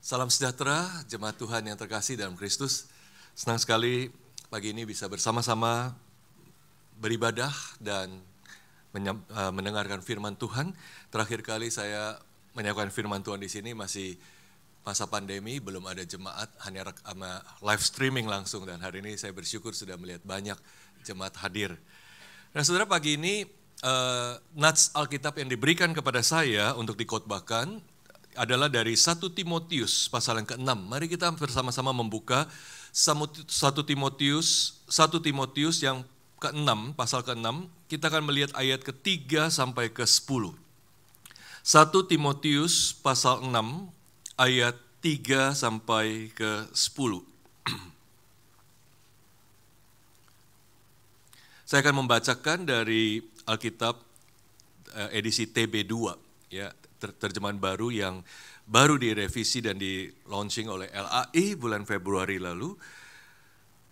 Salam sejahtera, jemaat Tuhan yang terkasih dalam Kristus. Senang sekali pagi ini bisa bersama-sama beribadah dan mendengarkan firman Tuhan. Terakhir kali saya menyampaikan firman Tuhan di sini masih masa pandemi, belum ada jemaat, hanya live streaming langsung. Dan hari ini saya bersyukur sudah melihat banyak jemaat hadir. Nah saudara, pagi ini nats Alkitab yang diberikan kepada saya untuk dikhotbahkan adalah dari 1 Timotius pasal yang ke-6. Mari kita bersama-sama membuka 1 Timotius yang ke-6, pasal ke-6. Kita akan melihat ayat ke-3 sampai ke-10. 1 Timotius pasal 6 ayat 3 sampai ke-10. Saya akan membacakan dari Alkitab edisi TB2, ya, terjemahan baru yang baru direvisi dan di launching oleh LAI bulan Februari lalu.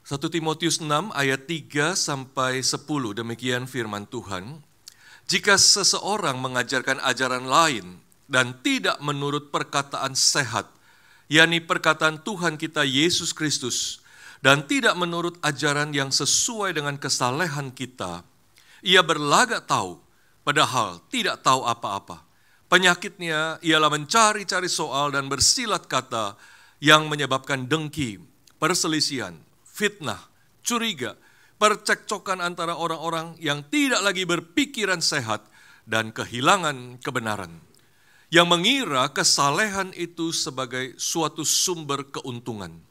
1 Timotius 6 ayat 3 sampai 10, demikian firman Tuhan. Jika seseorang mengajarkan ajaran lain dan tidak menurut perkataan sehat, yakni perkataan Tuhan kita Yesus Kristus, dan tidak menurut ajaran yang sesuai dengan kesalehan kita, ia berlagak tahu, padahal tidak tahu apa-apa. Penyakitnya ialah mencari-cari soal dan bersilat kata yang menyebabkan dengki, perselisihan, fitnah, curiga, percekcokan antara orang-orang yang tidak lagi berpikiran sehat dan kehilangan kebenaran. Yang mengira kesalehan itu sebagai suatu sumber keuntungan.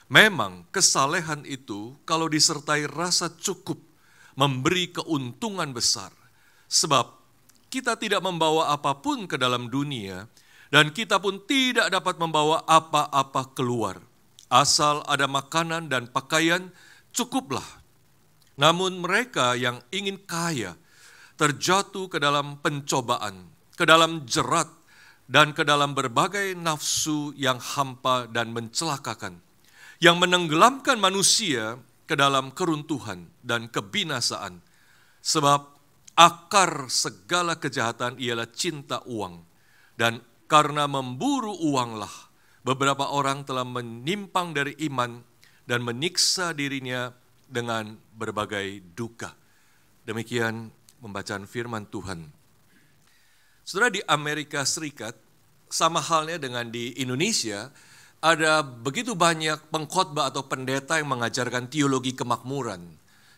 Memang kesalehan itu kalau disertai rasa cukup memberi keuntungan besar. Sebab kita tidak membawa apapun ke dalam dunia, dan kita pun tidak dapat membawa apa-apa keluar. Asal ada makanan dan pakaian, cukuplah. Namun mereka yang ingin kaya, terjatuh ke dalam pencobaan, ke dalam jerat, dan ke dalam berbagai nafsu yang hampa dan mencelakakan, yang menenggelamkan manusia ke dalam keruntuhan dan kebinasaan. Sebab akar segala kejahatan ialah cinta uang. Dan karena memburu uanglah, beberapa orang telah menyimpang dari iman dan menyiksa dirinya dengan berbagai duka. Demikian pembacaan firman Tuhan. Saudara, di Amerika Serikat, sama halnya dengan di Indonesia, ada begitu banyak pengkhotbah atau pendeta yang mengajarkan teologi kemakmuran.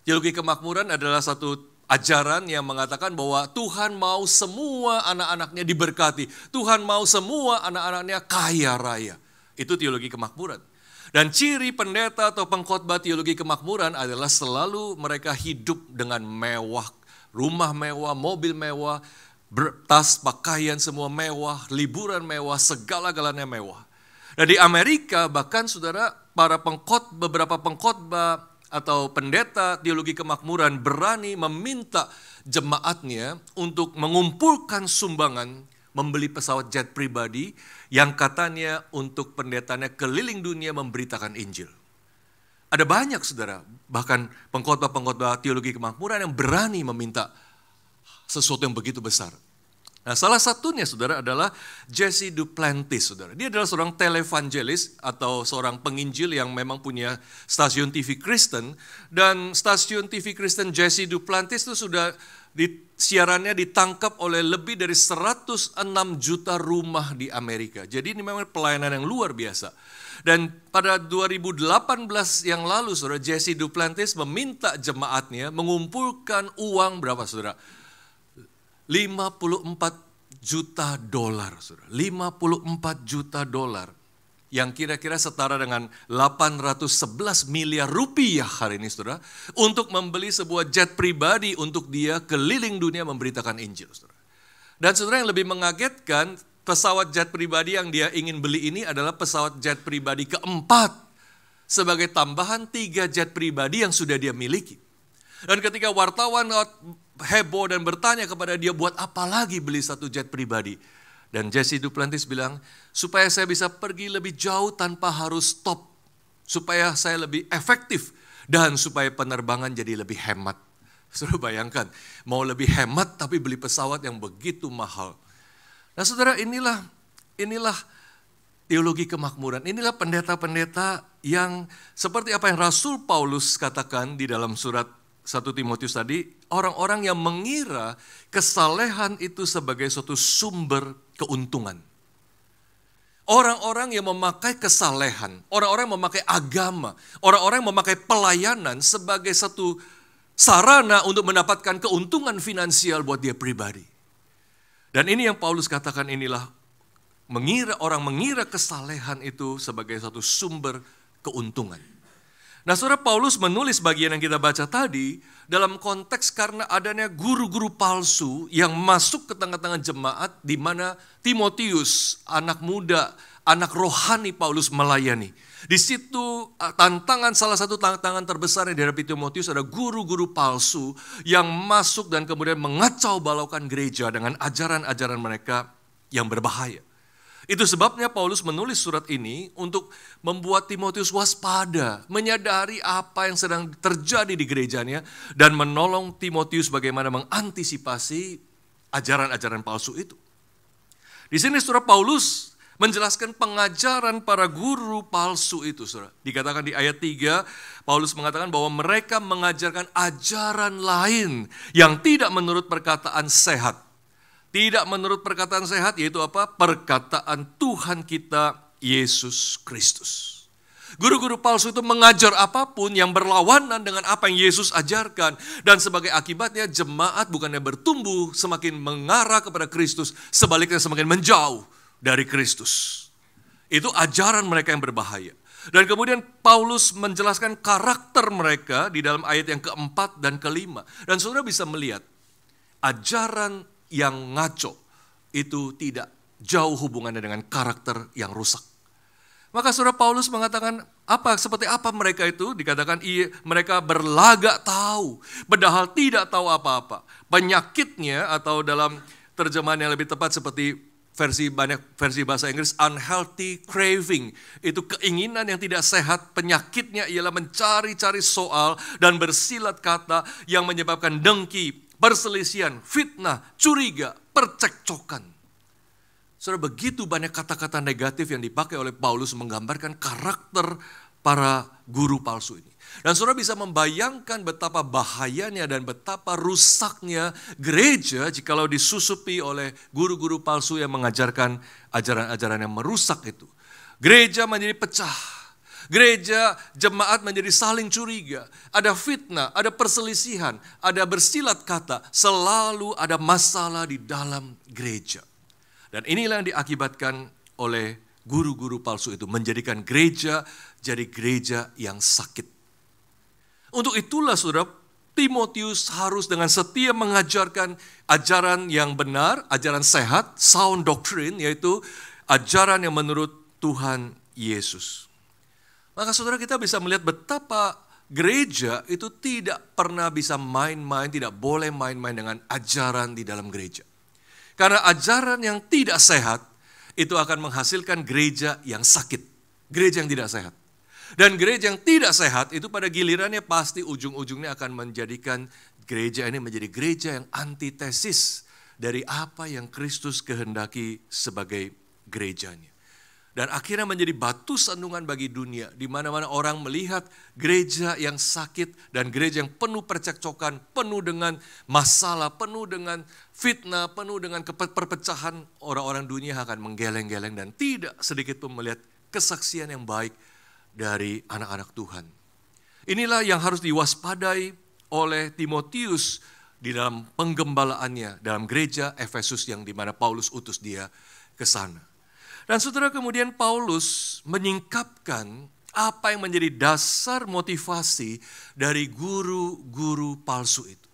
Teologi kemakmuran adalah satu ajaran yang mengatakan bahwa Tuhan mau semua anak-anaknya diberkati. Tuhan mau semua anak-anaknya kaya raya. Itu teologi kemakmuran. Dan ciri pendeta atau pengkhotbah teologi kemakmuran adalah selalu mereka hidup dengan mewah. Rumah mewah, mobil mewah, tas, pakaian semua mewah, liburan mewah, segala-galanya mewah. Nah di Amerika bahkan saudara, beberapa pengkhotbah atau pendeta teologi kemakmuran berani meminta jemaatnya untuk mengumpulkan sumbangan membeli pesawat jet pribadi yang katanya untuk pendetanya keliling dunia memberitakan Injil. Ada banyak saudara, bahkan pengkhotbah teologi kemakmuran yang berani meminta sesuatu yang begitu besar. Nah, salah satunya saudara adalah Jesse Duplantis saudara. Dia adalah seorang televangelis atau seorang penginjil yang memang punya stasiun TV Kristen, dan stasiun TV Kristen Jesse Duplantis itu sudah siarannya ditangkap oleh lebih dari 106 juta rumah di Amerika. Jadi ini memang pelayanan yang luar biasa. Dan pada 2018 yang lalu saudara, Jesse Duplantis meminta jemaatnya mengumpulkan uang berapa saudara? 54 juta dolar, saudara. 54 juta dolar. Yang kira-kira setara dengan 811 miliar rupiah hari ini, saudara. Untuk membeli sebuah jet pribadi untuk dia keliling dunia memberitakan Injil, saudara. Dan saudara, yang lebih mengagetkan, pesawat jet pribadi yang dia ingin beli ini adalah pesawat jet pribadi keempat. Sebagai tambahan 3 jet pribadi yang sudah dia miliki. Dan ketika wartawan heboh dan bertanya kepada dia, buat apa lagi beli satu jet pribadi? Dan Jesse Duplantis bilang, supaya saya bisa pergi lebih jauh tanpa harus stop. Supaya saya lebih efektif. Dan supaya penerbangan jadi lebih hemat. Saudara bayangkan, mau lebih hemat tapi beli pesawat yang begitu mahal. Nah saudara, inilah teologi kemakmuran. Inilah pendeta-pendeta yang seperti apa yang Rasul Paulus katakan di dalam surat 1 Timotius tadi, orang-orang yang mengira kesalehan itu sebagai suatu sumber keuntungan. Orang-orang yang memakai kesalehan, orang-orang yang memakai agama, orang-orang yang memakai pelayanan sebagai satu sarana untuk mendapatkan keuntungan finansial buat dia pribadi. Dan ini yang Paulus katakan, inilah orang mengira kesalehan itu sebagai satu sumber keuntungan. Nah, Saudara, Paulus menulis bagian yang kita baca tadi dalam konteks karena adanya guru-guru palsu yang masuk ke tengah-tengah jemaat di mana Timotius, anak muda, anak rohani Paulus melayani. Di situ salah satu tantangan terbesar yang dihadapi Timotius ada guru-guru palsu yang masuk dan kemudian mengacau balaukan gereja dengan ajaran-ajaran mereka yang berbahaya. Itu sebabnya Paulus menulis surat ini untuk membuat Timotius waspada, menyadari apa yang sedang terjadi di gerejanya, dan menolong Timotius bagaimana mengantisipasi ajaran-ajaran palsu itu. Di sini surat Paulus menjelaskan pengajaran para guru palsu itu. Saudara. Dikatakan di ayat 3, Paulus mengatakan bahwa mereka mengajarkan ajaran lain yang tidak menurut perkataan sehat. Tidak menurut perkataan sehat, yaitu apa? Perkataan Tuhan kita, Yesus Kristus. Guru-guru palsu itu mengajar apapun yang berlawanan dengan apa yang Yesus ajarkan. Dan sebagai akibatnya jemaat bukannya bertumbuh semakin mengarah kepada Kristus, sebaliknya semakin menjauh dari Kristus. Itu ajaran mereka yang berbahaya. Dan kemudian Paulus menjelaskan karakter mereka di dalam ayat yang keempat dan kelima. Dan saudara bisa melihat, ajaran yang ngaco itu tidak jauh hubungannya dengan karakter yang rusak. Maka saudara Paulus mengatakan seperti apa mereka itu? Dikatakan mereka berlagak tahu, padahal tidak tahu apa-apa. Penyakitnya, atau dalam terjemahan yang lebih tepat seperti banyak versi bahasa Inggris, unhealthy craving. Itu keinginan yang tidak sehat, penyakitnya ialah mencari-cari soal dan bersilat kata yang menyebabkan dengki, perselisihan, fitnah, curiga, percekcokan. Saudara, begitu banyak kata-kata negatif yang dipakai oleh Paulus menggambarkan karakter para guru palsu ini. Dan saudara bisa membayangkan betapa bahayanya dan betapa rusaknya gereja jikalau disusupi oleh guru-guru palsu yang mengajarkan ajaran-ajaran yang merusak itu. Gereja menjadi pecah. Gereja, jemaat menjadi saling curiga, ada fitnah, ada perselisihan, ada bersilat kata, selalu ada masalah di dalam gereja. Dan inilah yang diakibatkan oleh guru-guru palsu itu, menjadikan gereja jadi gereja yang sakit. Untuk itulah saudara, Timotius harus dengan setia mengajarkan ajaran yang benar, ajaran sehat, sound doctrine, yaitu ajaran yang menurut Tuhan Yesus. Maka saudara, kita bisa melihat betapa gereja itu tidak pernah bisa main-main, tidak boleh main-main dengan ajaran di dalam gereja. Karena ajaran yang tidak sehat itu akan menghasilkan gereja yang sakit, gereja yang tidak sehat. Dan gereja yang tidak sehat itu pada gilirannya pasti ujung-ujungnya akan menjadikan gereja ini menjadi gereja yang antitesis dari apa yang Kristus kehendaki sebagai gerejanya. Dan akhirnya menjadi batu sandungan bagi dunia, di mana-mana orang melihat gereja yang sakit dan gereja yang penuh percekcokan, penuh dengan masalah, penuh dengan fitnah, penuh dengan perpecahan, orang-orang dunia akan menggeleng-geleng dan tidak sedikit pun melihat kesaksian yang baik dari anak-anak Tuhan. Inilah yang harus diwaspadai oleh Timotius di dalam penggembalaannya dalam gereja Efesus yang di mana Paulus utus dia ke sana. Dan saudara, kemudian Paulus menyingkapkan apa yang menjadi dasar motivasi dari guru-guru palsu itu.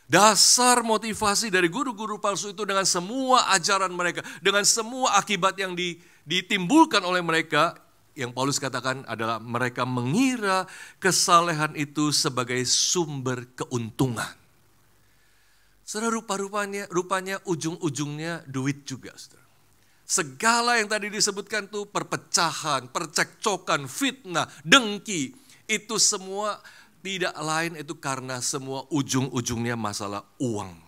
Dasar motivasi dari guru-guru palsu itu dengan semua ajaran mereka, dengan semua akibat yang ditimbulkan oleh mereka, yang Paulus katakan adalah mereka mengira kesalehan itu sebagai sumber keuntungan. Saudara, rupanya ujung-ujungnya duit juga, saudara. Segala yang tadi disebutkan tuh perpecahan, percekcokan, fitnah, dengki, itu semua tidak lain itu karena semua ujung-ujungnya masalah uang.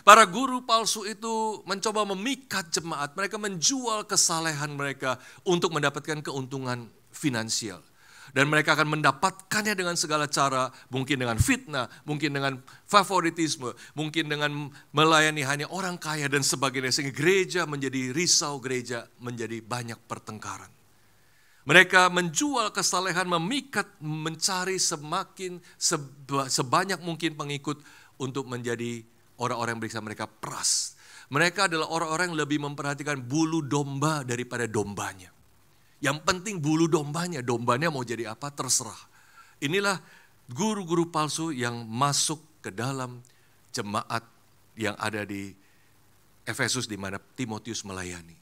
Para guru palsu itu mencoba memikat jemaat, mereka menjual kesalehan mereka untuk mendapatkan keuntungan finansial. Dan mereka akan mendapatkannya dengan segala cara, mungkin dengan fitnah, mungkin dengan favoritisme, mungkin dengan melayani hanya orang kaya dan sebagainya. Sehingga gereja menjadi risau, gereja menjadi banyak pertengkaran. Mereka menjual kesalehan, memikat, mencari sebanyak mungkin pengikut untuk menjadi orang-orang yang bisa mereka peras. Mereka adalah orang-orang yang lebih memperhatikan bulu domba daripada dombanya. Yang penting bulu dombanya mau jadi apa terserah. Inilah guru-guru palsu yang masuk ke dalam jemaat yang ada di Efesus di mana Timotius melayani.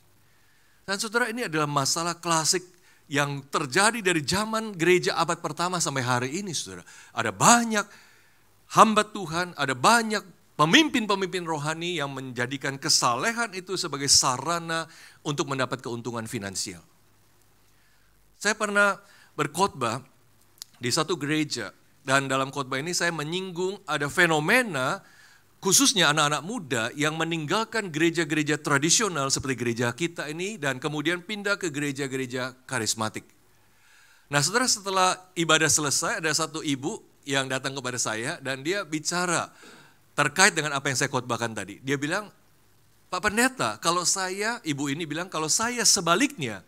Dan saudara, ini adalah masalah klasik yang terjadi dari zaman gereja abad pertama sampai hari ini, saudara. Ada banyak hamba Tuhan, ada banyak pemimpin-pemimpin rohani yang menjadikan kesalehan itu sebagai sarana untuk mendapat keuntungan finansial. Saya pernah berkhotbah di satu gereja, dan dalam khotbah ini saya menyinggung ada fenomena khususnya anak-anak muda yang meninggalkan gereja-gereja tradisional seperti gereja kita ini dan kemudian pindah ke gereja-gereja karismatik. Nah, saudara, setelah ibadah selesai ada satu ibu yang datang kepada saya dan dia bicara terkait dengan apa yang saya khotbahkan tadi. Dia bilang, Pak Pendeta, ibu ini bilang, kalau saya sebaliknya,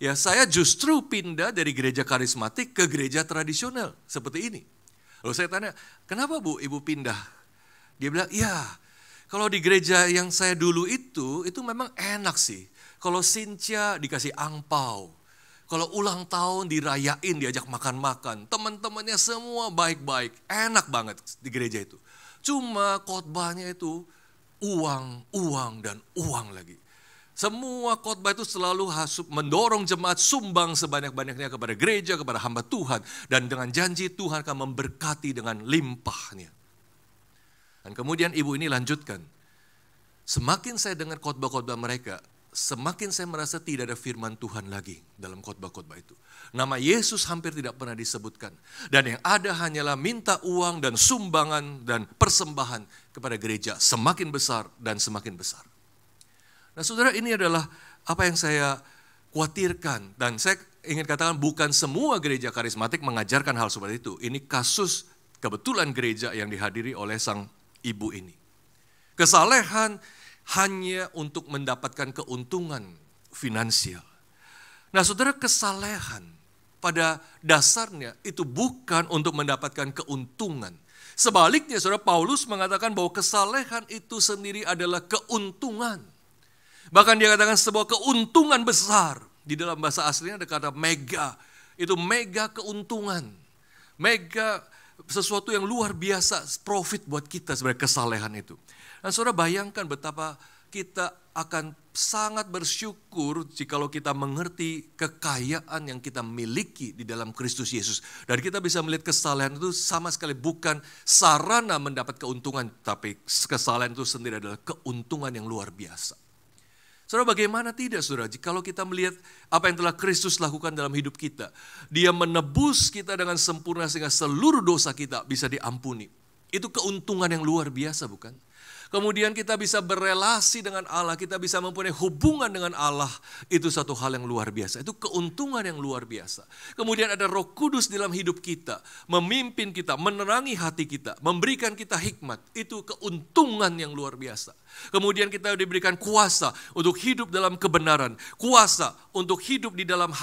ya saya justru pindah dari gereja karismatik ke gereja tradisional seperti ini. Lalu saya tanya, kenapa Bu, ibu pindah? Dia bilang, ya kalau di gereja yang saya dulu itu memang enak sih. Kalau Cynthia dikasih angpau, kalau ulang tahun dirayain, diajak makan-makan, teman-temannya semua baik-baik, enak banget di gereja itu. Cuma khotbahnya itu uang, dan uang lagi. Semua khotbah itu selalu mendorong jemaat sumbang sebanyak-banyaknya kepada gereja, kepada hamba Tuhan. Dan dengan janji Tuhan akan memberkati dengan limpahnya. Dan kemudian ibu ini lanjutkan, semakin saya dengar khotbah-khotbah mereka, semakin saya merasa tidak ada firman Tuhan lagi dalam khotbah-khotbah itu. Nama Yesus hampir tidak pernah disebutkan. Dan yang ada hanyalah minta uang dan sumbangan dan persembahan kepada gereja semakin besar dan semakin besar. Nah, saudara, ini adalah apa yang saya khawatirkan. Dan saya ingin katakan bukan semua gereja karismatik mengajarkan hal seperti itu. Ini kasus kebetulan gereja yang dihadiri oleh sang ibu ini. Kesalehan hanya untuk mendapatkan keuntungan finansial. Nah, saudara, kesalehan pada dasarnya itu bukan untuk mendapatkan keuntungan. Sebaliknya, saudara, Paulus mengatakan bahwa kesalehan itu sendiri adalah keuntungan. Bahkan dia katakan sebuah keuntungan besar. Di dalam bahasa aslinya ada kata mega. Itu mega keuntungan. Mega sesuatu yang luar biasa, profit buat kita sebagai kesalehan itu. Dan saudara, bayangkan betapa kita akan sangat bersyukur jikalau kita mengerti kekayaan yang kita miliki di dalam Kristus Yesus. Dan kita bisa melihat kesalehan itu sama sekali bukan sarana mendapat keuntungan, tapi kesalehan itu sendiri adalah keuntungan yang luar biasa. Saudara, bagaimana tidak, saudara, kalau kita melihat apa yang telah Kristus lakukan dalam hidup kita. Dia menebus kita dengan sempurna sehingga seluruh dosa kita bisa diampuni. Itu keuntungan yang luar biasa, bukan? Kemudian kita bisa berelasi dengan Allah, kita bisa mempunyai hubungan dengan Allah. Itu satu hal yang luar biasa, itu keuntungan yang luar biasa. Kemudian ada Roh Kudus dalam hidup kita, memimpin kita, menerangi hati kita, memberikan kita hikmat. Itu keuntungan yang luar biasa. Kemudian kita diberikan kuasa untuk hidup dalam kebenaran, kuasa untuk hidup di dalam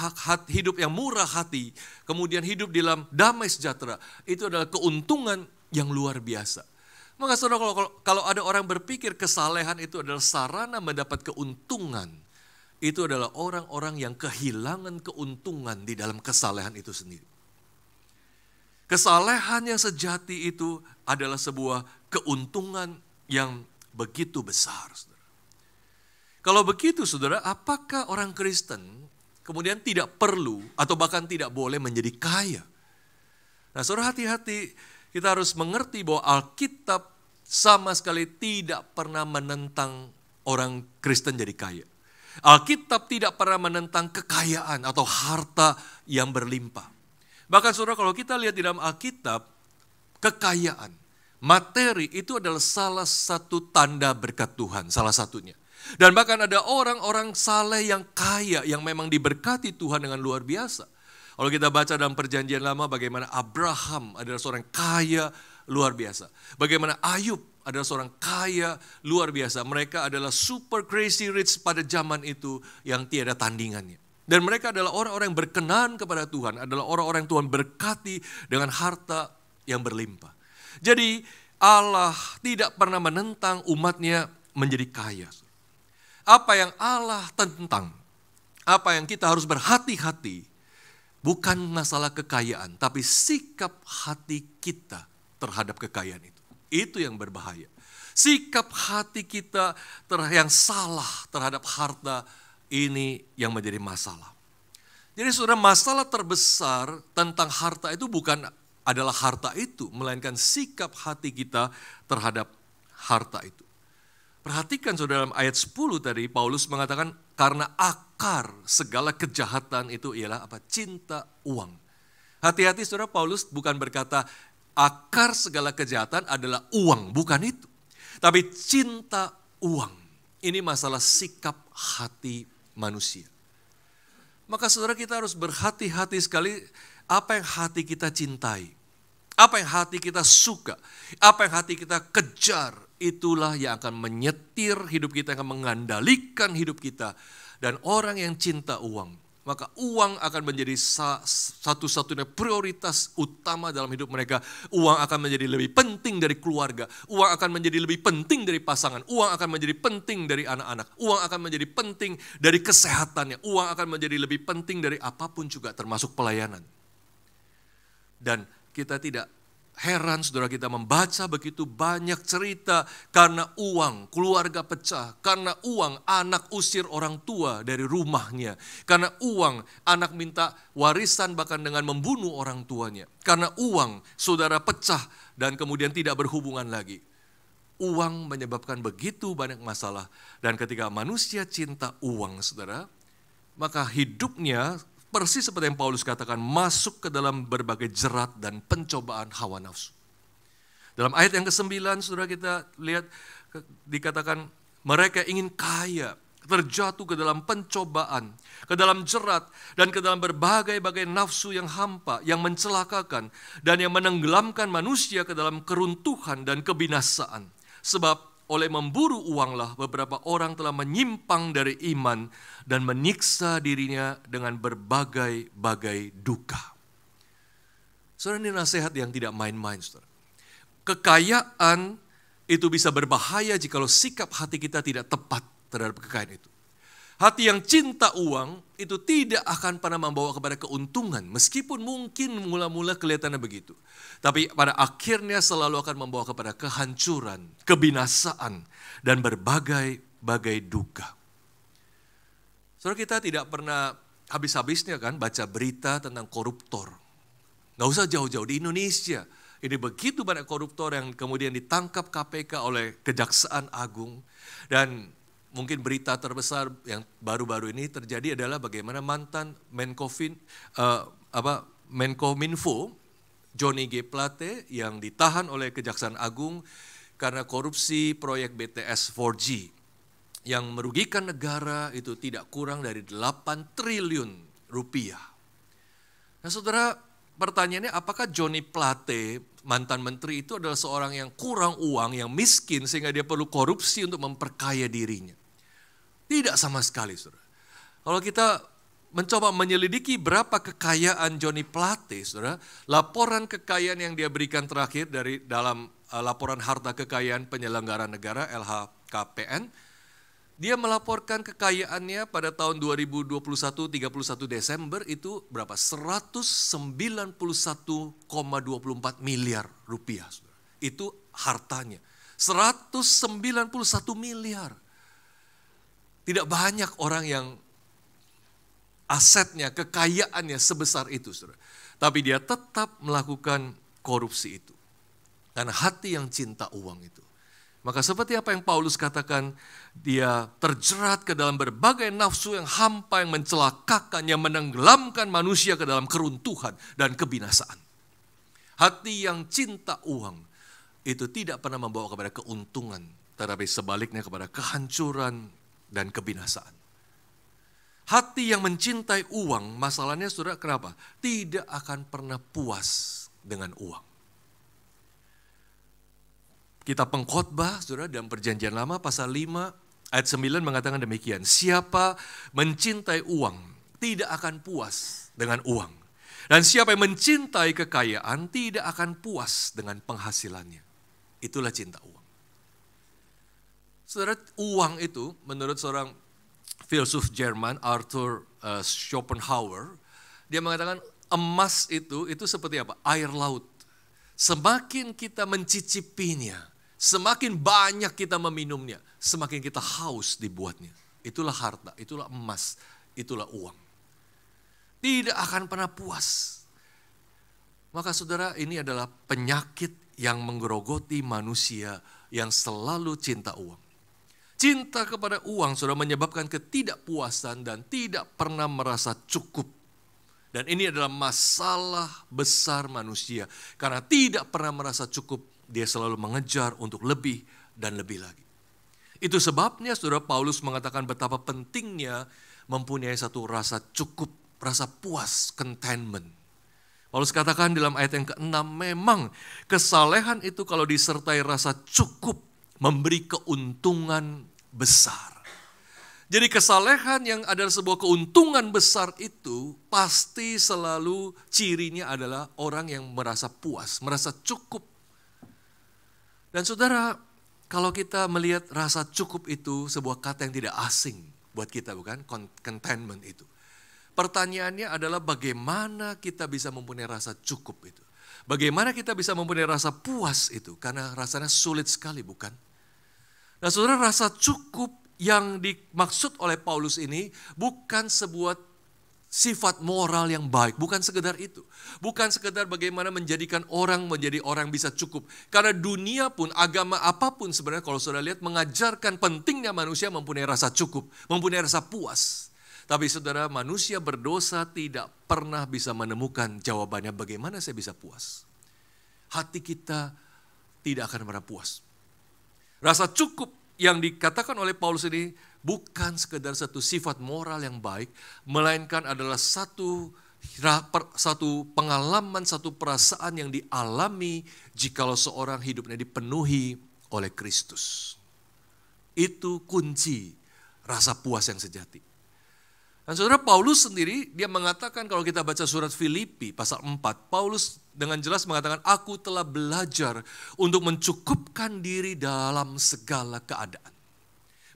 hidup yang murah hati, kemudian hidup di dalam damai sejahtera. Itu adalah keuntungan yang luar biasa. Maka saudara, kalau ada orang berpikir kesalehan itu adalah sarana mendapat keuntungan, itu adalah orang-orang yang kehilangan keuntungan di dalam kesalehan itu sendiri. Kesalehan yang sejati itu adalah sebuah keuntungan yang begitu besar, saudara. Kalau begitu, saudara, apakah orang Kristen kemudian tidak perlu atau bahkan tidak boleh menjadi kaya? Nah, saudara, hati-hati. Kita harus mengerti bahwa Alkitab sama sekali tidak pernah menentang orang Kristen jadi kaya. Alkitab tidak pernah menentang kekayaan atau harta yang berlimpah. Bahkan saudara, kalau kita lihat di dalam Alkitab, kekayaan, Materi itu adalah salah satu tanda berkat Tuhan, salah satunya. Dan bahkan ada orang-orang saleh yang kaya, yang memang diberkati Tuhan dengan luar biasa. Kalau kita baca dalam perjanjian lama bagaimana Abraham adalah seorang kaya luar biasa. Bagaimana Ayub adalah seorang kaya luar biasa. Mereka adalah super crazy rich pada zaman itu yang tiada tandingannya. Dan mereka adalah orang-orang yang berkenan kepada Tuhan, adalah orang-orang yang Tuhan berkati dengan harta yang berlimpah. Jadi Allah tidak pernah menentang umatnya menjadi kaya. Apa yang Allah tentang, apa yang kita harus berhati-hati, bukan masalah kekayaan, tapi sikap hati kita terhadap kekayaan itu. Itu yang berbahaya. Sikap hati kita yang salah terhadap harta ini yang menjadi masalah. Jadi saudara, masalah terbesar tentang harta itu bukan adalah harta itu, melainkan sikap hati kita terhadap harta itu. Perhatikan saudara, dalam ayat 10 tadi Paulus mengatakan karena akar segala kejahatan itu ialah apa? Cinta uang. Hati-hati saudara, Paulus bukan berkata akar segala kejahatan adalah uang, bukan itu. Tapi cinta uang. Ini masalah sikap hati manusia. Maka saudara, kita harus berhati-hati sekali apa yang hati kita cintai. Apa yang hati kita suka. Apa yang hati kita kejar. Itulah yang akan menyetir hidup kita, yang akan mengandalkan hidup kita. Dan orang yang cinta uang, maka uang akan menjadi satu-satunya prioritas utama dalam hidup mereka. Uang akan menjadi lebih penting dari keluarga. Uang akan menjadi lebih penting dari pasangan. Uang akan menjadi penting dari anak-anak. Uang akan menjadi penting dari kesehatannya. Uang akan menjadi lebih penting dari apapun juga, termasuk pelayanan. Dan kita tidak heran saudara, kita membaca begitu banyak cerita karena uang, keluarga pecah. Karena uang, anak usir orang tua dari rumahnya. Karena uang, anak minta warisan bahkan dengan membunuh orang tuanya. Karena uang, saudara pecah dan kemudian tidak berhubungan lagi. Uang menyebabkan begitu banyak masalah. Dan ketika manusia cinta uang saudara, maka hidupnya persis seperti yang Paulus katakan, masuk ke dalam berbagai jerat dan pencobaan hawa nafsu. Dalam ayat yang ke-9, saudara, kita lihat dikatakan mereka ingin kaya, terjatuh ke dalam pencobaan, ke dalam jerat, dan ke dalam berbagai-bagai nafsu yang hampa, yang mencelakakan, dan yang menenggelamkan manusia ke dalam keruntuhan dan kebinasaan. Sebab oleh memburu uanglah beberapa orang telah menyimpang dari iman dan menyiksa dirinya dengan berbagai-bagai duka. Saudara, ini nasihat yang tidak main-main, saudara. Kekayaan itu bisa berbahaya jikalau sikap hati kita tidak tepat terhadap kekayaan itu. Hati yang cinta uang itu tidak akan pernah membawa kepada keuntungan, meskipun mungkin mula-mula kelihatannya begitu. Tapi pada akhirnya selalu akan membawa kepada kehancuran, kebinasaan, dan berbagai-bagai duka. Saudara, kita tidak pernah habis-habisnya kan baca berita tentang koruptor. Nggak usah jauh-jauh, di Indonesia ini begitu banyak koruptor yang kemudian ditangkap KPK oleh Kejaksaan Agung. Dan mungkin berita terbesar yang baru-baru ini terjadi adalah bagaimana mantan Menkominfo Johnny G. Plate yang ditahan oleh Kejaksaan Agung karena korupsi proyek BTS 4G yang merugikan negara itu tidak kurang dari 8 triliun rupiah. Nah saudara, pertanyaannya apakah Johnny Plate, mantan menteri itu adalah seorang yang kurang uang, yang miskin sehingga dia perlu korupsi untuk memperkaya dirinya? Tidak sama sekali, saudara. Kalau kita mencoba menyelidiki berapa kekayaan Johnny Plate, saudara, laporan kekayaan yang dia berikan terakhir dari dalam laporan harta kekayaan penyelenggara negara LHKPN, dia melaporkan kekayaannya pada tahun 2021 31 Desember itu berapa? 191,24 miliar rupiah, saudara. Itu hartanya. 191 miliar. Tidak banyak orang yang asetnya, kekayaannya sebesar itu, saudara. Tapi dia tetap melakukan korupsi itu. Karena hati yang cinta uang itu. Maka seperti apa yang Paulus katakan, dia terjerat ke dalam berbagai nafsu yang hampa, yang mencelakakan, yang menenggelamkan manusia ke dalam keruntuhan dan kebinasaan. Hati yang cinta uang itu tidak pernah membawa kepada keuntungan, tetapi sebaliknya kepada kehancuran dan kebinasaan. Hati yang mencintai uang, masalahnya saudara kenapa? Tidak akan pernah puas dengan uang. Kitab Pengkhotbah, saudara, dalam Perjanjian Lama pasal 5 ayat 9 mengatakan demikian. Siapa mencintai uang tidak akan puas dengan uang. Dan siapa yang mencintai kekayaan tidak akan puas dengan penghasilannya. Itulah cinta uang. Saudara, uang itu menurut seorang filsuf Jerman Arthur Schopenhauer, dia mengatakan emas itu seperti apa? Air laut. Semakin kita mencicipinya, semakin banyak kita meminumnya, semakin kita haus dibuatnya. Itulah harta, itulah emas, itulah uang. Tidak akan pernah puas. Maka saudara, ini adalah penyakit yang menggerogoti manusia yang selalu cinta uang. Cinta kepada uang sudah menyebabkan ketidakpuasan dan tidak pernah merasa cukup. Dan ini adalah masalah besar manusia. Karena tidak pernah merasa cukup, dia selalu mengejar untuk lebih dan lebih lagi. Itu sebabnya saudara Paulus mengatakan betapa pentingnya mempunyai satu rasa cukup, rasa puas, contentment. Paulus katakan dalam ayat yang ke-6, memang kesalehan itu kalau disertai rasa cukup, memberi keuntungan besar. Jadi kesalehan yang adalah sebuah keuntungan besar itu pasti selalu cirinya adalah orang yang merasa puas, merasa cukup. Dan saudara, kalau kita melihat rasa cukup itu sebuah kata yang tidak asing buat kita, bukan? Contentment itu. Pertanyaannya adalah bagaimana kita bisa mempunyai rasa cukup itu. Bagaimana kita bisa mempunyai rasa puas itu, karena rasanya sulit sekali, bukan? Nah saudara, rasa cukup yang dimaksud oleh Paulus ini bukan sebuah sifat moral yang baik, bukan sekedar itu. Bukan sekedar bagaimana menjadikan orang menjadi orang bisa cukup. Karena dunia pun, agama apapun sebenarnya kalau saudara lihat mengajarkan pentingnya manusia mempunyai rasa cukup, mempunyai rasa puas. Tapi saudara, manusia berdosa tidak pernah bisa menemukan jawabannya bagaimana saya bisa puas. Hati kita tidak akan pernah puas. Rasa cukup yang dikatakan oleh Paulus ini bukan sekedar satu sifat moral yang baik, melainkan adalah satu pengalaman, satu perasaan yang dialami jikalau seorang hidupnya dipenuhi oleh Kristus. Itu kunci rasa puas yang sejati. Dan saudara, Paulus sendiri dia mengatakan kalau kita baca surat Filipi pasal 4, Paulus dengan jelas mengatakan aku telah belajar untuk mencukupkan diri dalam segala keadaan.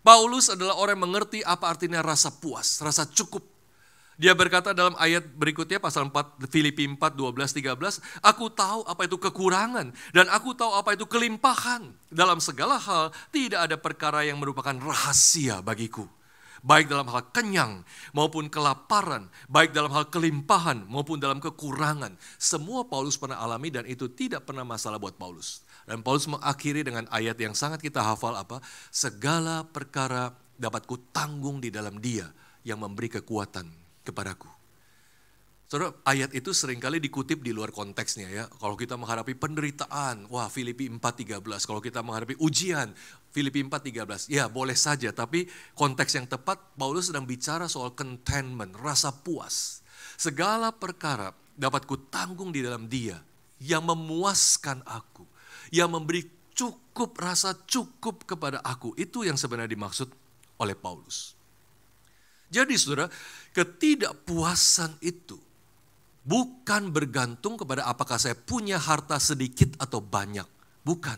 Paulus adalah orang yang mengerti apa artinya rasa puas, rasa cukup. Dia berkata dalam ayat berikutnya pasal 4 Filipi 4, 12, 13, aku tahu apa itu kekurangan dan aku tahu apa itu kelimpahan. Dalam segala hal tidak ada perkara yang merupakan rahasia bagiku. Baik dalam hal kenyang maupun kelaparan, baik dalam hal kelimpahan maupun dalam kekurangan. Semua Paulus pernah alami dan itu tidak pernah masalah buat Paulus. Dan Paulus mengakhiri dengan ayat yang sangat kita hafal apa? Segala perkara dapat kutanggung di dalam Dia yang memberi kekuatan kepadaku. Saudara, ayat itu seringkali dikutip di luar konteksnya ya. Kalau kita menghadapi penderitaan, wah Filipi 4:13. Kalau kita menghadapi ujian, Filipi 4:13. Ya boleh saja, tapi konteks yang tepat Paulus sedang bicara soal contentment, rasa puas. Segala perkara dapat kutanggung di dalam Dia yang memuaskan aku, yang memberi cukup, rasa cukup kepada aku. Itu yang sebenarnya dimaksud oleh Paulus. Jadi saudara, ketidakpuasan itu bukan bergantung kepada apakah saya punya harta sedikit atau banyak. Bukan.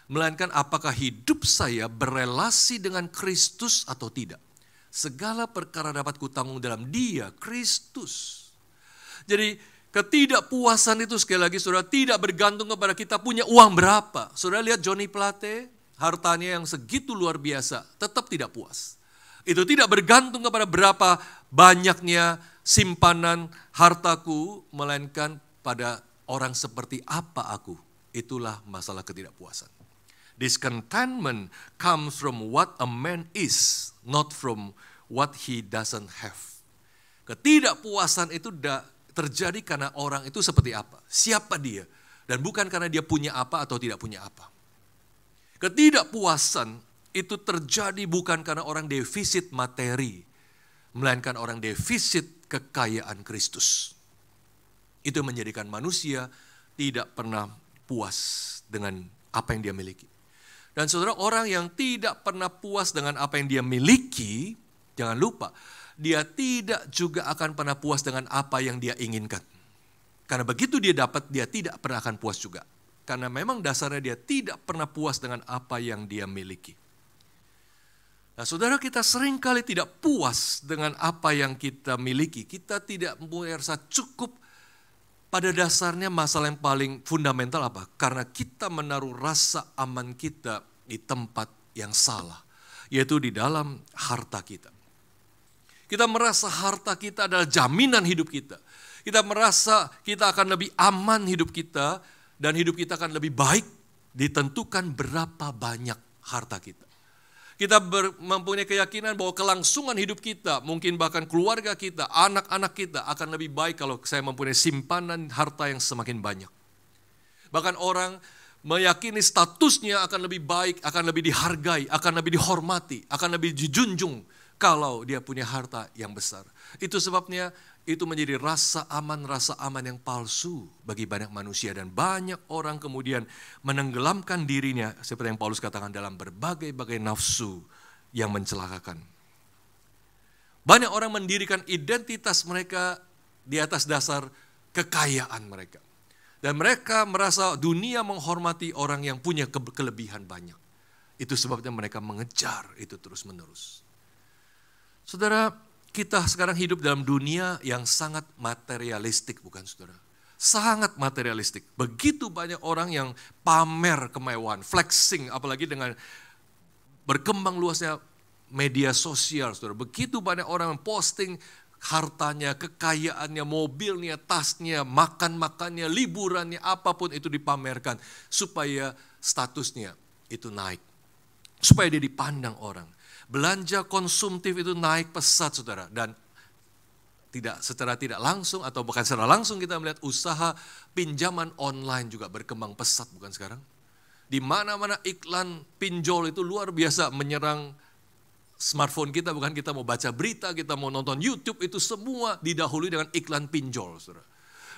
Melainkan apakah hidup saya berelasi dengan Kristus atau tidak. Segala perkara dapat kutanggung dalam Dia, Kristus. Jadi ketidakpuasan itu sekali lagi saudara tidak bergantung kepada kita punya uang berapa. Saudara lihat Johnny Plate, hartanya yang segitu luar biasa, tetap tidak puas. Itu tidak bergantung kepada berapa banyaknya simpanan hartaku, melainkan pada orang seperti apa aku. Itulah masalah ketidakpuasan. Discontentment comes from what a man is, not from what he doesn't have. Ketidakpuasan itu terjadi karena orang itu seperti apa, siapa dia, Dan bukan karena dia punya apa atau tidak punya apa. Ketidakpuasan itu terjadi bukan karena orang defisit materi, melainkan orang defisit kekayaan Kristus. Itu menjadikan manusia tidak pernah puas dengan apa yang dia miliki. Dan saudara, orang yang tidak pernah puas dengan apa yang dia miliki, jangan lupa, dia tidak juga akan pernah puas dengan apa yang dia inginkan. Karena begitu dia dapat, dia tidak pernah akan puas juga. Karena memang dasarnya dia tidak pernah puas dengan apa yang dia miliki. Nah, saudara, kita seringkali tidak puas dengan apa yang kita miliki. Kita tidak mempunyai rasa cukup. Pada dasarnya masalah yang paling fundamental apa? Karena kita menaruh rasa aman kita di tempat yang salah, yaitu di dalam harta kita. Kita merasa harta kita adalah jaminan hidup kita. Kita merasa kita akan lebih aman hidup kita, dan hidup kita akan lebih baik ditentukan berapa banyak harta kita. Kita mempunyai keyakinan bahwa kelangsungan hidup kita, mungkin bahkan keluarga kita, anak-anak kita akan lebih baik kalau saya mempunyai simpanan harta yang semakin banyak. Bahkan orang meyakini statusnya akan lebih baik, akan lebih dihargai, akan lebih dihormati, akan lebih dijunjung kalau dia punya harta yang besar. Itu sebabnya itu menjadi rasa aman yang palsu bagi banyak manusia. Dan banyak orang kemudian menenggelamkan dirinya, seperti yang Paulus katakan, dalam berbagai-bagai nafsu yang mencelakakan. Banyak orang mendirikan identitas mereka di atas dasar kekayaan mereka. Dan mereka merasa dunia menghormati orang yang punya kelebihan banyak. Itu sebabnya mereka mengejar itu terus-menerus. Saudara, kita sekarang hidup dalam dunia yang sangat materialistik, bukan saudara? Sangat materialistik. Begitu banyak orang yang pamer kemewahan, flexing, apalagi dengan berkembang luasnya media sosial, saudara. Begitu banyak orang yang posting hartanya, kekayaannya, mobilnya, tasnya, makan-makannya, liburannya, apapun itu dipamerkan. Supaya statusnya itu naik. Supaya dia dipandang orang. Belanja konsumtif itu naik pesat, saudara. Dan secara tidak langsung atau bahkan secara langsung kita melihat usaha pinjaman online juga berkembang pesat, bukan sekarang? Di mana-mana iklan pinjol itu luar biasa menyerang smartphone kita, bukan? Kita mau baca berita, kita mau nonton YouTube, itu semua didahului dengan iklan pinjol, saudara.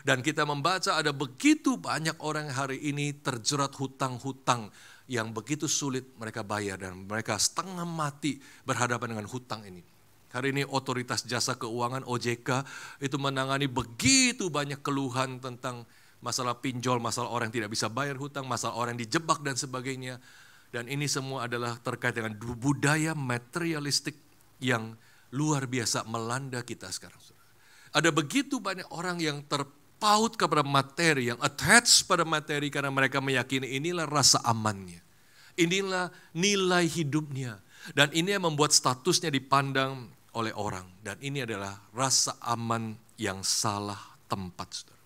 Dan kita membaca ada begitu banyak orang hari ini terjerat hutang-hutang yang begitu sulit mereka bayar, dan mereka setengah mati berhadapan dengan hutang ini. Hari ini Otoritas Jasa Keuangan OJK itu menangani begitu banyak keluhan tentang masalah pinjol, masalah orang yang tidak bisa bayar hutang, masalah orang yang dijebak dan sebagainya. Dan ini semua adalah terkait dengan budaya materialistik yang luar biasa melanda kita sekarang. Ada begitu banyak orang yang terpaut kepada materi, yang attached pada materi karena mereka meyakini inilah rasa amannya. Inilah nilai hidupnya. Dan ini yang membuat statusnya dipandang oleh orang. Dan ini adalah rasa aman yang salah tempat, saudara.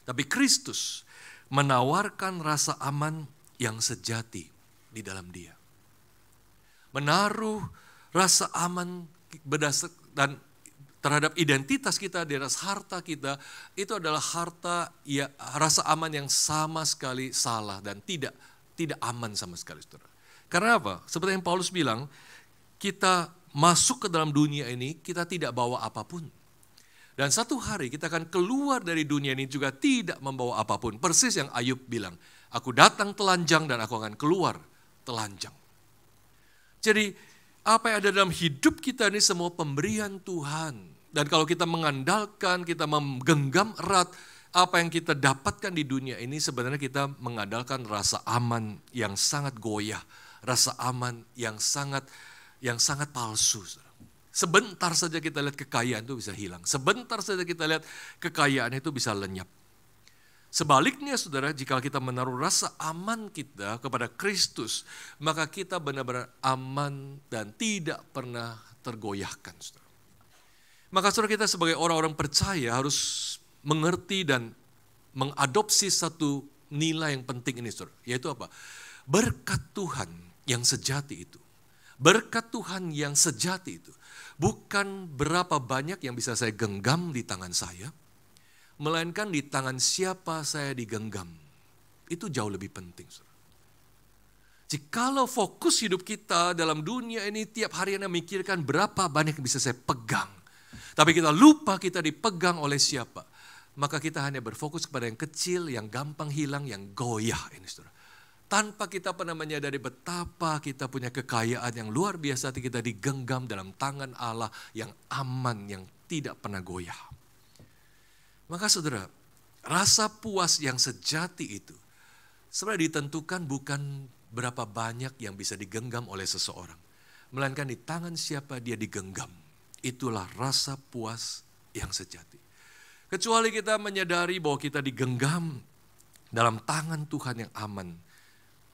Tapi Kristus menawarkan rasa aman yang sejati di dalam Dia. Menaruh rasa aman berdasar dan terhadap identitas kita, di atas harta kita, itu adalah harta, ya, rasa aman yang sama sekali salah dan tidak aman sama sekali, saudara. Karena apa? Seperti yang Paulus bilang, kita masuk ke dalam dunia ini, kita tidak bawa apapun. Dan satu hari kita akan keluar dari dunia ini juga tidak membawa apapun. Persis yang Ayub bilang, aku datang telanjang dan aku akan keluar telanjang. Jadi apa yang ada dalam hidup kita ini semua pemberian Tuhan. Dan kalau kita mengandalkan, kita menggenggam erat apa yang kita dapatkan di dunia ini, sebenarnya kita mengandalkan rasa aman yang sangat goyah. Rasa aman yang sangat palsu. Sebentar saja kita lihat kekayaan itu bisa hilang. Sebentar saja kita lihat kekayaan itu bisa lenyap. Sebaliknya, saudara, jika kita menaruh rasa aman kita kepada Kristus, maka kita benar-benar aman dan tidak pernah tergoyahkan, saudara. Maka saudara, kita sebagai orang-orang percaya harus mengerti dan mengadopsi satu nilai yang penting ini, saudara. Yaitu apa? Berkat Tuhan yang sejati itu. Berkat Tuhan yang sejati itu. Bukan berapa banyak yang bisa saya genggam di tangan saya. melainkan di tangan siapa saya digenggam. Itu jauh lebih penting, saudara. Jikalau fokus hidup kita dalam dunia ini tiap hari Anda mikirkan berapa banyak yang bisa saya pegang. Tapi kita lupa kita dipegang oleh siapa. Maka kita hanya berfokus kepada yang kecil, yang gampang hilang, yang goyah ini, saudara. Tanpa kita pernah menyadari betapa kita punya kekayaan yang luar biasa, kita digenggam dalam tangan Allah yang aman, yang tidak pernah goyah. Maka saudara, rasa puas yang sejati itu sebenarnya ditentukan bukan berapa banyak yang bisa digenggam oleh seseorang, melainkan di tangan siapa dia digenggam. Itulah rasa puas yang sejati. Kecuali kita menyadari bahwa kita digenggam dalam tangan Tuhan yang aman,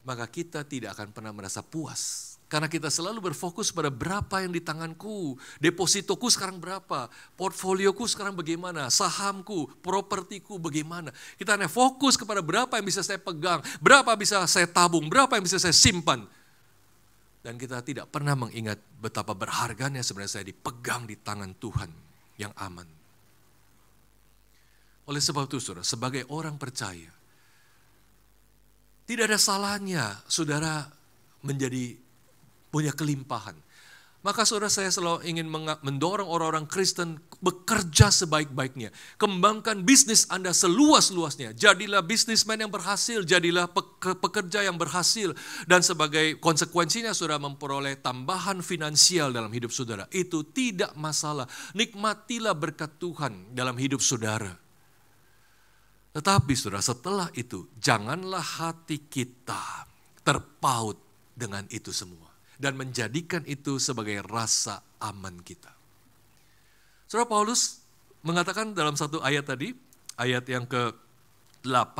maka kita tidak akan pernah merasa puas. Karena kita selalu berfokus pada berapa yang di tanganku, depositoku sekarang berapa, portfolioku sekarang bagaimana, sahamku, propertiku bagaimana. Kita hanya fokus kepada berapa yang bisa saya pegang, berapa bisa saya tabung, berapa yang bisa saya simpan. Dan kita tidak pernah mengingat betapa berharganya sebenarnya saya dipegang di tangan Tuhan yang aman. Oleh sebab itu, saudara, sebagai orang percaya, tidak ada salahnya saudara punya kelimpahan. Maka saudara, saya selalu ingin mendorong orang-orang Kristen bekerja sebaik-baiknya. Kembangkan bisnis Anda seluas-luasnya. Jadilah bisnismen yang berhasil, jadilah pekerja yang berhasil. Dan sebagai konsekuensinya saudara memperoleh tambahan finansial dalam hidup saudara. Itu tidak masalah. Nikmatilah berkat Tuhan dalam hidup saudara. Tetapi saudara, setelah itu janganlah hati kita terpaut dengan itu semua dan menjadikan itu sebagai rasa aman kita. Saudara, Paulus mengatakan dalam satu ayat tadi, ayat yang ke-8,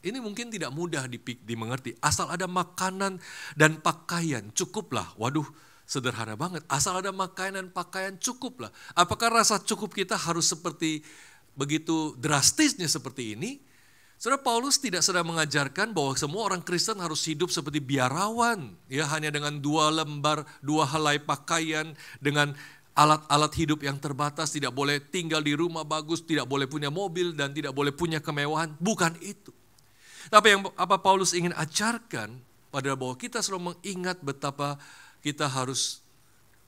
ini mungkin tidak mudah dimengerti. Asal ada makanan dan pakaian, cukuplah. Waduh, sederhana banget. Asal ada makanan dan pakaian, cukuplah. Apakah rasa cukup kita harus seperti begitu drastisnya seperti ini? Saudara, Paulus tidak sedang mengajarkan bahwa semua orang Kristen harus hidup seperti biarawan, ya, hanya dengan 2 helai pakaian, dengan alat-alat hidup yang terbatas, tidak boleh tinggal di rumah bagus, tidak boleh punya mobil, dan tidak boleh punya kemewahan. Bukan itu. Tapi apa Paulus ingin ajarkan adalah bahwa kita selalu mengingat betapa kita harus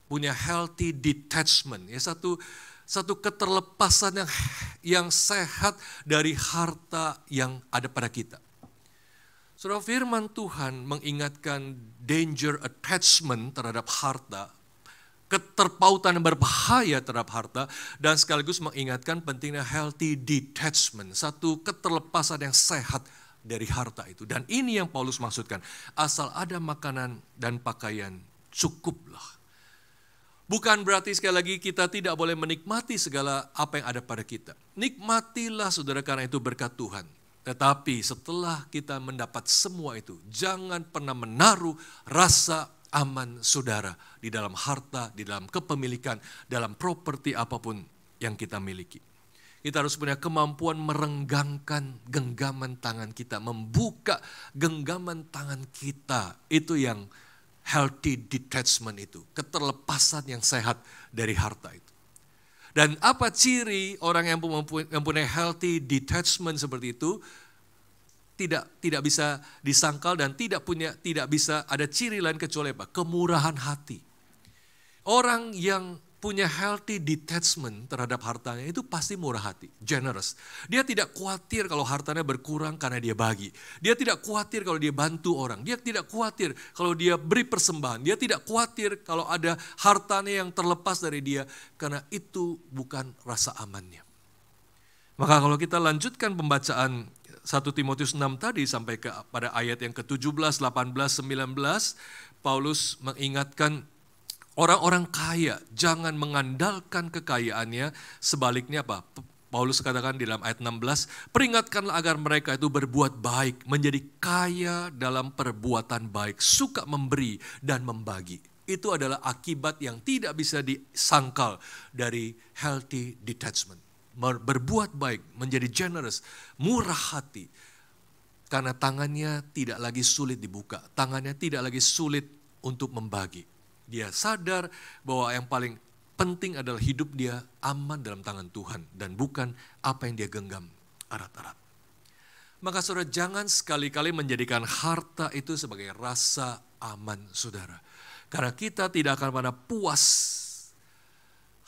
punya healthy detachment, ya, satu keterlepasan yang sehat dari harta yang ada pada kita. Saudara, firman Tuhan mengingatkan danger attachment terhadap harta, keterpautan yang berbahaya terhadap harta, dan sekaligus mengingatkan pentingnya healthy detachment, satu keterlepasan yang sehat dari harta itu. Dan ini yang Paulus maksudkan, asal ada makanan dan pakaian, cukuplah. Bukan berarti sekali lagi kita tidak boleh menikmati segala apa yang ada pada kita. Nikmatilah saudara, karena itu berkat Tuhan. Tetapi setelah kita mendapat semua itu, jangan pernah menaruh rasa aman saudara di dalam harta, di dalam kepemilikan, dalam properti apapun yang kita miliki. Kita harus punya kemampuan merenggangkan genggaman tangan kita, membuka genggaman tangan kita. Itu yang healthy detachment itu, keterlepasan yang sehat dari harta itu. Dan apa ciri orang yang mempunyai healthy detachment seperti itu? Tidak bisa disangkal dan tidak bisa ada ciri lain kecuali apa? Kemurahan hati. Orang yang punya healthy detachment terhadap hartanya itu pasti murah hati, generous. Dia tidak khawatir kalau hartanya berkurang karena dia bagi. Dia tidak khawatir kalau dia bantu orang. Dia tidak khawatir kalau dia beri persembahan. Dia tidak khawatir kalau ada hartanya yang terlepas dari dia, karena itu bukan rasa amannya. Maka kalau kita lanjutkan pembacaan 1 Timotius 6 tadi sampai pada ayat yang ke-17, 18, 19, Paulus mengingatkan orang-orang kaya jangan mengandalkan kekayaannya, sebaliknya apa? Paulus katakan di dalam ayat 16, peringatkanlah agar mereka itu berbuat baik, menjadi kaya dalam perbuatan baik, suka memberi dan membagi. Itu adalah akibat yang tidak bisa disangkal dari healthy detachment. Berbuat baik, menjadi generous, murah hati, karena tangannya tidak lagi sulit dibuka, tangannya tidak lagi sulit untuk membagi. Dia sadar bahwa yang paling penting adalah hidup dia aman dalam tangan Tuhan dan bukan apa yang dia genggam erat-erat. Maka saudara, jangan sekali-kali menjadikan harta itu sebagai rasa aman saudara. Karena kita tidak akan pernah puas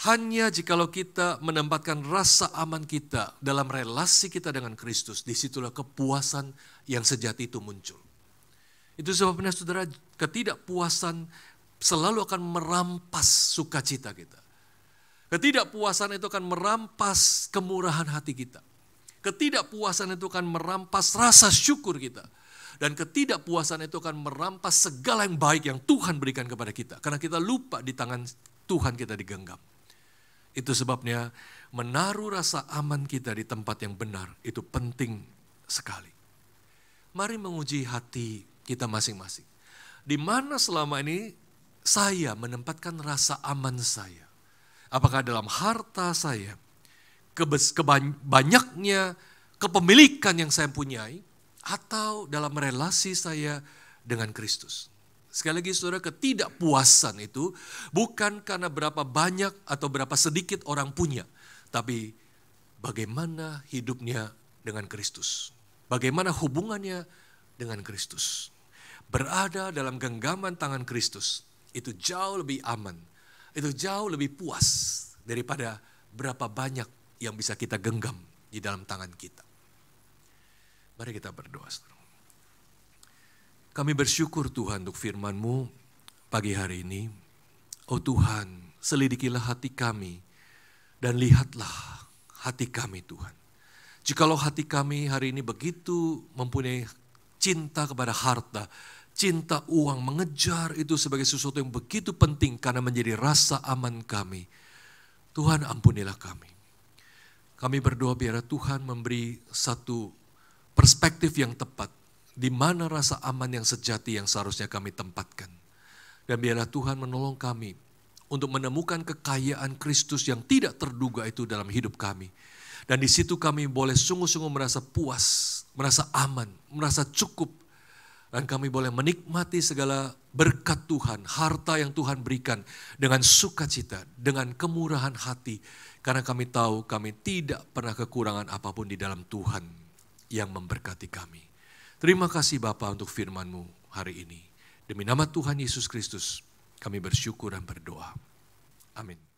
hanya jikalau kita menempatkan rasa aman kita dalam relasi kita dengan Kristus. Disitulah kepuasan yang sejati itu muncul. Itu sebabnya saudara, ketidakpuasan selalu akan merampas sukacita kita. Ketidakpuasan itu akan merampas kemurahan hati kita. Ketidakpuasan itu akan merampas rasa syukur kita. Dan ketidakpuasan itu akan merampas segala yang baik yang Tuhan berikan kepada kita. Karena kita lupa di tangan Tuhan kita digenggam. Itu sebabnya menaruh rasa aman kita di tempat yang benar itu penting sekali. Mari menguji hati kita masing-masing. Di mana selama ini saya menempatkan rasa aman saya? Apakah dalam harta saya? Banyaknya kepemilikan yang saya punyai, atau dalam relasi saya dengan Kristus. Sekali lagi saudara, ketidakpuasan itu bukan karena berapa banyak atau berapa sedikit orang punya, tapi bagaimana hidupnya dengan Kristus. Bagaimana hubungannya dengan Kristus. Berada dalam genggaman tangan Kristus, itu jauh lebih aman, itu jauh lebih puas daripada berapa banyak yang bisa kita genggam di dalam tangan kita. Mari kita berdoa. Kami bersyukur Tuhan untuk firman-Mu pagi hari ini. Oh Tuhan, selidikilah hati kami dan lihatlah hati kami Tuhan. Jikalau hati kami hari ini begitu mempunyai cinta kepada harta, cinta uang, mengejar itu sebagai sesuatu yang begitu penting karena menjadi rasa aman kami. Tuhan ampunilah kami. Kami berdoa biar Tuhan memberi satu perspektif yang tepat di mana rasa aman yang sejati yang seharusnya kami tempatkan. Dan biarlah Tuhan menolong kami untuk menemukan kekayaan Kristus yang tidak terduga itu dalam hidup kami. Dan di situ kami boleh sungguh-sungguh merasa puas, merasa aman, merasa cukup. Dan kami boleh menikmati segala berkat Tuhan, harta yang Tuhan berikan dengan sukacita, dengan kemurahan hati. Karena kami tahu kami tidak pernah kekurangan apapun di dalam Tuhan yang memberkati kami. Terima kasih Bapa untuk firman-Mu hari ini. Demi nama Tuhan Yesus Kristus, kami bersyukur dan berdoa. Amin.